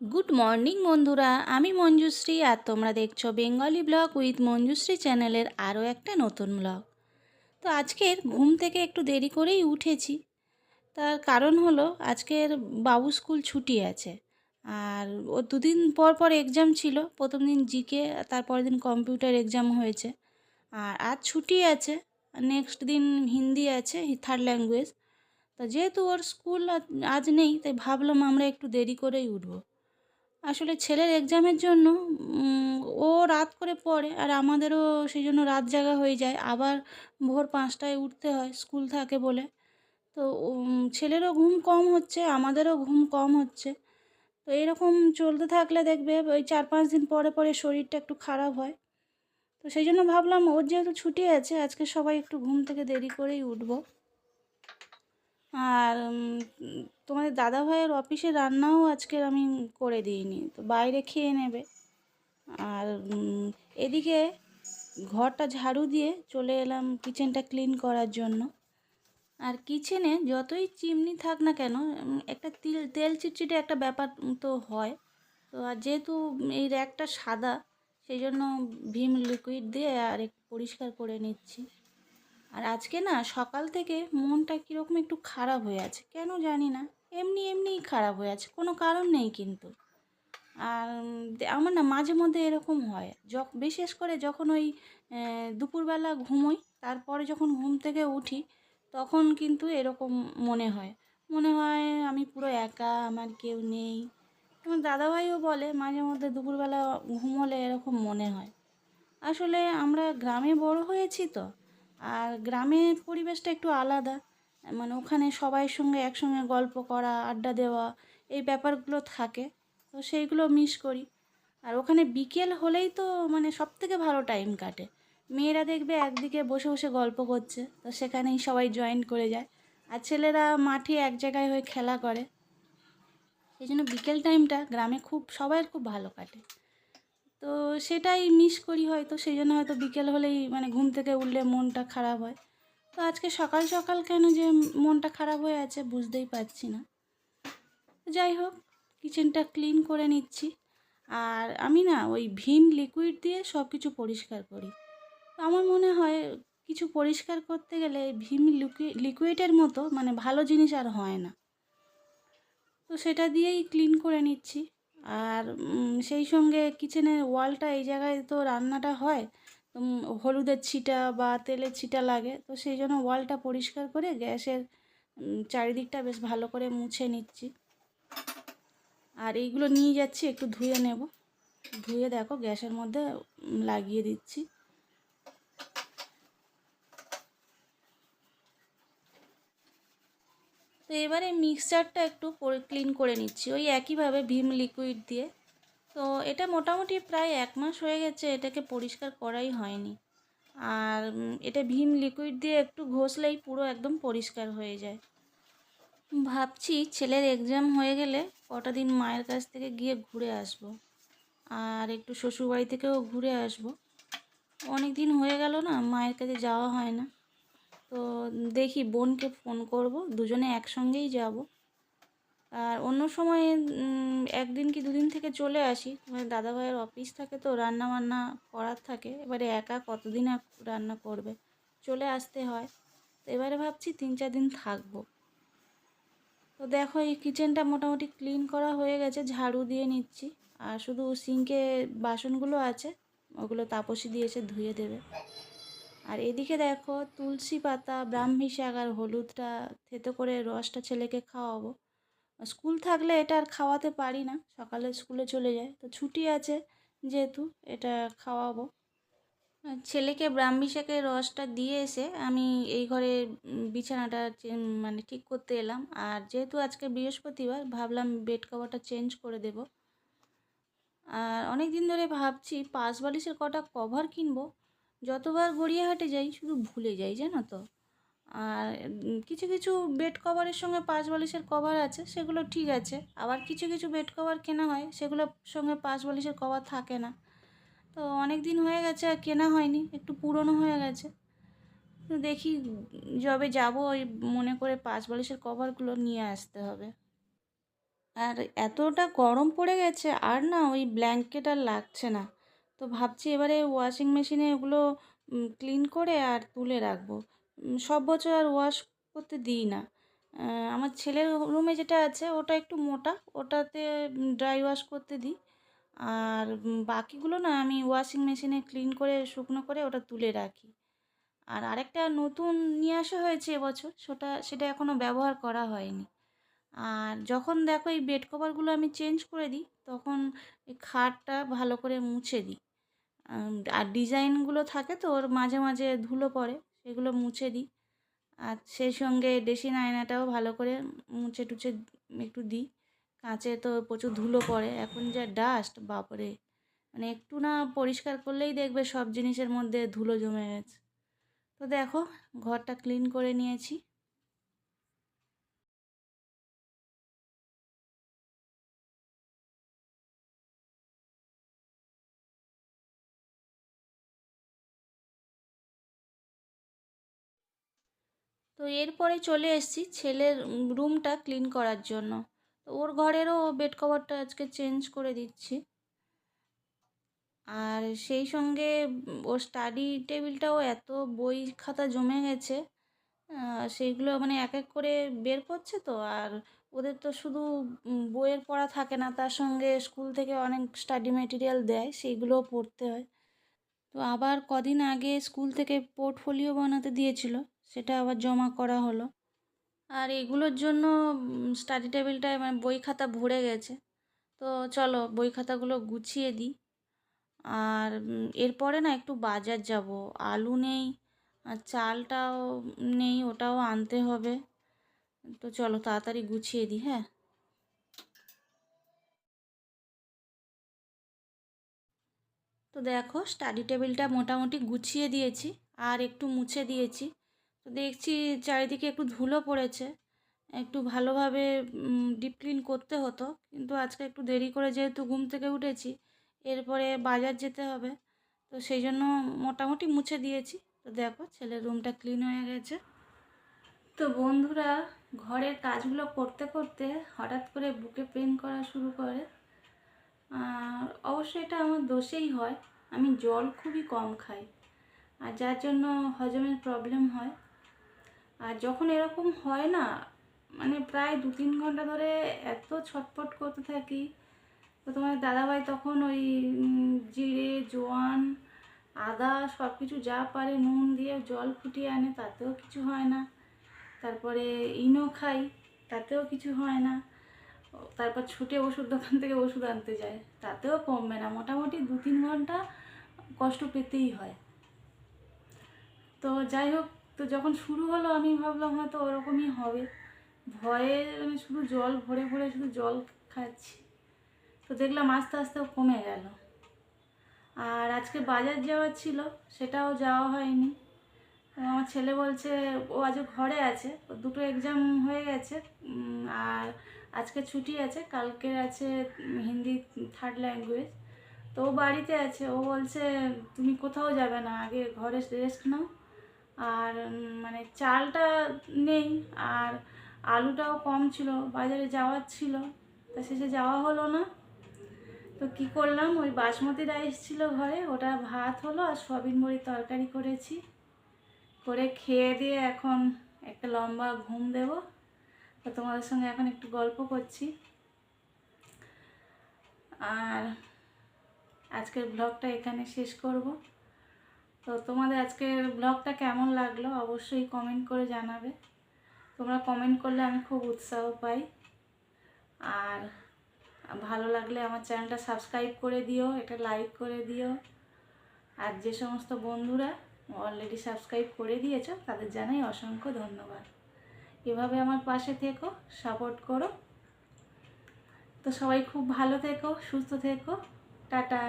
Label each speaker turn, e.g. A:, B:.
A: Good morning বন্ধুরা, আমি মঞ্জুশ্রী আর তোমরা দেখছো বেঙ্গলি ব্লগ উইথ মঞ্জুশ্রী চ্যানেলের আরও একটা নতুন ব্লগ। তো আজকের ঘুম থেকে একটু দেরি করেই উঠেছি। তার কারণ হলো আজকের বাবু স্কুল ছুটি আছে, আর ও দুদিন পর পর এক্সাম ছিল। প্রথম দিন জিকে, তারপরের দিন কম্পিউটার এক্সাম হয়েছে, আর আজ ছুটি আছে। নেক্সট দিন হিন্দি আছে, থার্ড ল্যাঙ্গুয়েজ। তো যেহেতু ওর স্কুল আজ নেই, তাই ভাবলাম আমরা একটু দেরি করেই উঠবো। আসলে ছেলের এক্সামের জন্য ও রাত করে পড়ে, আর আমাদেরও সেই জন্য রাত জাগা হয়ে যায়। আবার ভোর 5টায় উঠতে হয় স্কুল থাকে বলে। তো ছেলেরও ঘুম কম হচ্ছে, আমাদেরও ঘুম কম হচ্ছে। তো এরকম চলতে থাকলে দেখবে ওই 4-5 দিন পরে পরে শরীরটা একটু খারাপ হয়। তো সেই জন্য ভাবলাম ওর যেহেতু ছুটি আছে, আজকে সবাই একটু ঘুম থেকে দেরি করেই উঠবো। আর তোমাদের দাদাভাইয়ের অফিসে রান্নাও আজকের আমি করে দিইনি, তো বাইরে খেয়ে নেবে। আর এদিকে ঘরটা ঝাড়ু দিয়ে চলে এলাম কিচেনটা ক্লিন করার জন্য। আর কিচেনে যতই চিমনি থাক না কেন, একটা তেল চিটচিটে একটা ব্যাপার তো হয়। তো আর যেহেতু এই র্যাকটা সাদা, সেই জন্য ভিম লিকুইড দিয়ে আর একটু পরিষ্কার করে নিচ্ছি। আর আজকে না সকাল থেকে মনটা কীরকম একটু খারাপ হয়ে আছে, কেন জানি না। এমনিই খারাপ হয়ে আছে, কোনো কারণ নেই কিন্তু। আর আমার না মাঝে মধ্যে এরকম হয়, বিশেষ করে যখন ওই দুপুরবেলা ঘুমোই, তারপরে যখন ঘুম থেকে উঠি, তখন কিন্তু এরকম মনে হয় আমি পুরো একা, আমার কেউ নেই। আমার দাদাভাইও বলে মাঝে মধ্যে দুপুরবেলা ঘুমোলে এরকম মনে হয়। আসলে আমরা গ্রামে বড় হয়েছি তো, আর গ্রামের পরিবেশটা একটু আলাদা। মানে ওখানে সবাইয়ের সঙ্গে একসঙ্গে গল্প করা, আড্ডা দেওয়া, এই ব্যাপারগুলো থাকে। তো সেইগুলো মিস করি। আর ওখানে বিকেল হলেই তো মানে সবথেকে ভালো টাইম কাটে। মেয়েরা দেখবে একদিকে বসে বসে গল্প করছে, তো সেখানেই সবাই জয়েন করে যায়। আর ছেলেরা মাঠে এক জায়গায় হয়ে খেলা করে। সেই জন্য বিকেল টাইমটা গ্রামে সবাইয়ের খুব ভালো কাটে। তো সেটাই মিস করি হয়তো, সেই জন্য হয়তো বিকেল হলেই মানে ঘুম থেকে উঠলে মনটা খারাপ হয়। তো আজকে সকাল সকাল কেন যে মনটা খারাপ হয়ে আছে বুঝতেই পারছি না। যাই হোক, কিচেনটা ক্লিন করে নিচ্ছি। আর আমি না ওই ভিম লিকুইড দিয়ে সব কিছু পরিষ্কার করি। তো আমার মনে হয় কিছু পরিষ্কার করতে গেলে ভিম লিকুইডের মতো মানে ভালো জিনিস আর হয় না। তো সেটা দিয়েই ক্লিন করে নিচ্ছি। আর সেই সঙ্গে কিচেনের ওয়ালটা, এই জায়গায় তো রান্নাটা হয়, হলুদের ছিটা বা তেলের ছিটা লাগে। তো সেই জন্য ওয়ালটা পরিষ্কার করে গ্যাসের চারিদিকটা বেশ ভালো করে মুছে নিচ্ছি। আর এইগুলো নিয়ে যাচ্ছি একটু ধুয়ে নেব। ধুয়ে দেখো গ্যাসের মধ্যে লাগিয়ে দিচ্ছি। তো এবারে মিক্সচারটা একটু ক্লিন করে নিচ্ছি ওই একইভাবে ভিম লিকুইড দিয়ে। তো এটা মোটামুটি প্রায় 1 মাস হয়ে গেছে এটাকে পরিষ্কার করাই হয়নি। আর এটা ভিম লিকুইড দিয়ে একটু ঘষলেই পুরো একদম পরিষ্কার হয়ে যায়। ভাবছি ছেলের এক্সাম হয়ে গেলে কটা দিন মায়ের কাছ থেকে গিয়ে ঘুরে আসব। আর একটু শ্বশুরবাড়ি থেকেও ঘুরে আসব। অনেক দিন হয়ে গেল না, মায়ের কাছে যাওয়া হয় না। তো দেখি বোনকে ফোন করব, দুজনে একসঙ্গেই যাব। আর অন্য সময় একদিন কি দুদিন থেকে চলে আসি। মানে দাদাভাইয়ের অফিস থাকে, তো রান্না বান্না করার থাকে, এবারে একা কতদিন আর রান্না করবে, চলে আসতে হয়। তো এবারে ভাবছি 3-4 দিন থাকবো। তো দেখো এই কিচেনটা মোটামুটি ক্লিন করা হয়ে গেছে, ঝাড়ু দিয়ে নিচ্ছি। আর শুধু সিঙ্কে বাসনগুলো আছে, ওগুলো তাপসী দিয়ে এসে ধুয়ে দেবে। আর এদিকে দেখো তুলসী পাতা, ব্রাহ্মী শাক আর হলুদটা থেতো করে রসটা ছেলেকে খাওয়াবো। স্কুল থাকলে এটা আর খাওয়াতে পারি না, সকালে স্কুলে চলে যায়, তো ছুটি আছে যেহেতু এটা খাওয়াবো। ছেলেকে ব্রাহ্মী শাকের রসটা দিয়ে এসে আমি এই ঘরে বিছানাটা মানে ঠিক করতে এলাম। আর যেহেতু আজকে বৃহস্পতিবার, ভাবলাম বেড কভারটা চেঞ্জ করে দেব। আর অনেক দিন ধরে ভাবছি পাশ বালিশের কটা কভার কিনবো। যতবার গড়িয়াহাটে যাই শুধু ভুলে যাই, জানো তো। আর কিছু কিছু বেড কভারের সঙ্গে পাশ বালিশের কভার আছে, সেগুলো ঠিক আছে। আবার কিছু কিছু বেড কভার কেনা হয়, সেগুলোর সঙ্গে পাশ বালিশের কভার থাকে না। তো অনেক দিন হয়ে গেছে আর কেনা হয়নি, একটু পুরনো হয়ে গেছে। তো দেখি যবে যাব ওই মনে করে পাশ বালিশের কভারগুলো নিয়ে আসতে হবে। আর এতটা গরম পড়ে গেছে আর না ওই ব্ল্যাঙ্কেট আর লাগছে না। তো ভাবছি এবারে ওয়াশিং মেশিনে ওগুলো ক্লিন করে আর তুলে রাখবো। সব বছর আর ওয়াশ করতে দিই না। আমার ছেলের রুমে যেটা আছে ওটা একটু মোটা, ওটাতে ড্রাই ওয়াশ করতে দিই। আর বাকিগুলো না আমি ওয়াশিং মেশিনে ক্লিন করে শুকনো করে ওটা তুলে রাখি। আর আরেকটা নতুন নিয়ে আসা হয়েছে এবছর, সেটা এখনও ব্যবহার করা হয়নি। আর যখন দেখো এই বেড কভারগুলো আমি চেঞ্জ করে দিই, তখন এই খাটটা ভালো করে মুছে দিই। আর ডিজাইনগুলো থাকে তো ওর মাঝে মাঝে ধুলো পড়ে, সেগুলো মুছে দিই। আর সেই সঙ্গে ড্রেসিং আয়নাটাও ভালো করে মুছে টুছে একটু দিই। কাঁচে তো প্রচুর ধুলো পড়ে, এখন যা ডাস্ট বাপরে! মানে একটু না পরিষ্কার করলেই দেখবে সব জিনিসের মধ্যে ধুলো জমে গেছে। তো দেখো ঘরটা ক্লিন করে নিয়েছি। তো এরপরে চলে এসেছি ছেলের রুমটা ক্লিন করার জন্য। তো ওর ঘরেরও বেড কভারটা আজকে চেঞ্জ করে দিচ্ছি। আর সেই সঙ্গে ওর স্টাডি টেবিলটাও এত বই খাতা জমে গেছে, সেইগুলো মানে এক এক করে বের করছে তো। আর ওদের তো শুধু বইয়ের পড়া থাকে না, তার সঙ্গে স্কুল থেকে অনেক স্টাডি মেটেরিয়াল দেয়, সেইগুলোও পড়তে হয়। তো আবার কদিন আগে স্কুল থেকে পোর্টফোলিও বানাতে দিয়েছিল, সেটা আবার জমা করা হলো। আর এগুলোর জন্য স্টাডি টেবিলটায় মানে বই খাতা ভরে গেছে। তো চলো বই খাতাগুলো গুছিয়ে দিই। আর এরপরে না একটু বাজার যাব, আলু নেই আর চালটাও নেই, ওটাও আনতে হবে। তো চলো তাড়াতাড়ি গুছিয়ে দিই, হ্যাঁ। তো দেখো স্টাডি টেবিলটা মোটামুটি গুছিয়ে দিয়েছি আর একটু মুছে দিয়েছি। তো দেখছি চারিদিকে একটু ধুলো পড়েছে, একটু ভালোভাবে ডিপ ক্লিন করতে হতো, কিন্তু আজকে একটু দেরি করে যেহেতু ঘুম থেকে উঠেছি, এরপরে বাজার যেতে হবে, তো সেই জন্য মোটামুটি মুছে দিয়েছি। তো দেখো ছেলের রুমটা ক্লিন হয়ে গেছে। তো বন্ধুরা, ঘরের কাজগুলো করতে করতে হঠাৎ করে বুকে পেন করা শুরু করে। আর অবশ্যই এটা আমার দোষেই হয়, আমি জল খুবই কম খাই, আর যার জন্য হজমের প্রবলেম হয়। আর যখন এরকম হয় না, মানে প্রায় 2-3 ঘন্টা ধরে এত ছটফট করতে থাকি। তো তোমার দাদাভাই তখন ওই জিরে জোয়ান আদা সব কিছু যা পারে নুন দিয়ে জল ফুটিয়ে আনে, তাতেও কিছু হয় না। তারপরে ইনো খাই, তাতেও কিছু হয় না। তারপর ছুটে ওষুধ দোকান থেকে ওষুধ আনতে যায়, তাতেও কমবে না। মোটামুটি 2-3 ঘন্টা কষ্ট পেতেই হয়। তো যাই হোক, তো যখন শুরু হলো আমি ভাবলাম হয়তো ওরকমই হবে, ভয়ে আমি শুধু জল ভরে ভরে শুধু জল খাচ্ছি। তো দেখলাম আস্তে আস্তে কমে গেল। আর আজকে বাজার যাওয়ার ছিল, সেটাও যাওয়া হয়নি। আমার ছেলে বলছে ও আজ ঘরে আছে, ওর দুটো এক্সাম হয়ে গেছে, আর আজকে ছুটি আছে, কালকে আছে হিন্দি থার্ড ল্যাঙ্গুয়েজ। তো ও বাড়িতে আছে, ও বলছে তুমি কোথাও যাবে না, আগে ঘরে রেস্ট নাও। আর মানে চালটা নেই, আর আলুটাও কম ছিল, বাজারে যাওয়ার ছিল, তা শেষে যাওয়া হলো না। তো কী করলাম, ওই বাসমতি রাইস ছিল ঘরে, ওটা ভাত হলো আর সয়াবিন বড়ির তরকারি করেছি, করে খেয়ে দিয়ে এখন একটা লম্বা ঘুম দেব। তো তোমাদের সঙ্গে এখন একটু গল্প করছি। আর আজকের ব্লগটা এখানে শেষ করব। তো তোমাদের আজকের ব্লগটা কেমন লাগলো অবশ্যই কমেন্ট করে জানাবে। তোমরা কমেন্ট করলে আমি খুব উৎসাহ পাই। আর ভালো লাগলে আমার চ্যানেলটা সাবস্ক্রাইব করে দিও, এটা লাইক করে দিও। আর যে সমস্ত বন্ধুরা অলরেডি সাবস্ক্রাইব করে দিয়েছো তাদের জানাই অসংখ্য ধন্যবাদ। এভাবে আমার পাশে থেকো, সাপোর্ট করো। তো সবাই খুব ভালো থেকো, সুস্থ থেকো। টাটা।